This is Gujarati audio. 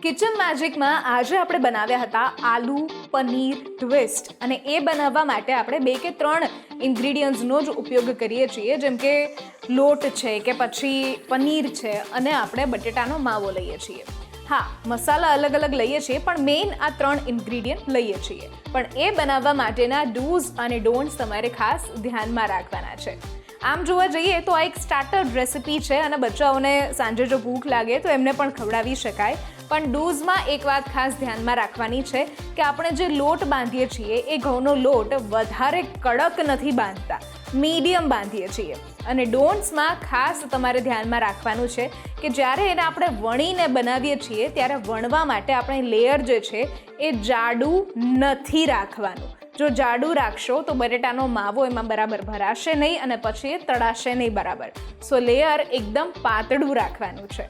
કિચન મેજિકમાં આજે આપણે બનાવ્યા હતા આલુ પનીર ટ્વિસ્ટ, અને એ બનાવવા માટે આપણે 2 કે 3 ઇન્ગ્રીડિયન્ટ્સનો જ ઉપયોગ કરીએ છીએ, જેમ કે લોટ છે કે પછી પનીર છે અને આપણે બટેટાનો માવો લઈએ છીએ. હા, મસાલા અલગ અલગ લઈએ છીએ, પણ મેઇન આ 3 ઇન્ગ્રીડિયન્ટ લઈએ છીએ. પણ એ બનાવવા માટેના ડૂઝ અને ડોન્ટ્સ તમારે ખાસ ધ્યાનમાં રાખવાના છે. આમ જોવા જઈએ તો આ એક સ્ટાર્ટર રેસિપી છે અને બચ્ચાઓને સાંજે જો ભૂખ લાગે તો એમને પણ ખવડાવી શકાય. પણ ડૂઝમાં એક વાત ખાસ ધ્યાનમાં રાખવાની છે કે આપણે જે લોટ બાંધીએ છીએ એ ઘઉંનો લોટ વધારે કડક નથી બાંધતા, મીડિયમ બાંધીએ છીએ. અને ડોન્ટ્સમાં ખાસ તમારે ધ્યાનમાં રાખવાનું છે કે જ્યારે એને આપણે વણીને બનાવીએ છીએ ત્યારે વણવા માટે આપણે લેયર જે છે એ જાડું નથી રાખવાનું. જો જાડું રાખશો તો બટેટાનો માવો એમાં બરાબર ભરાશે નહીં અને પછી એ તળાશે નહીં બરાબર. સો લેયર એકદમ પાતળું રાખવાનું છે.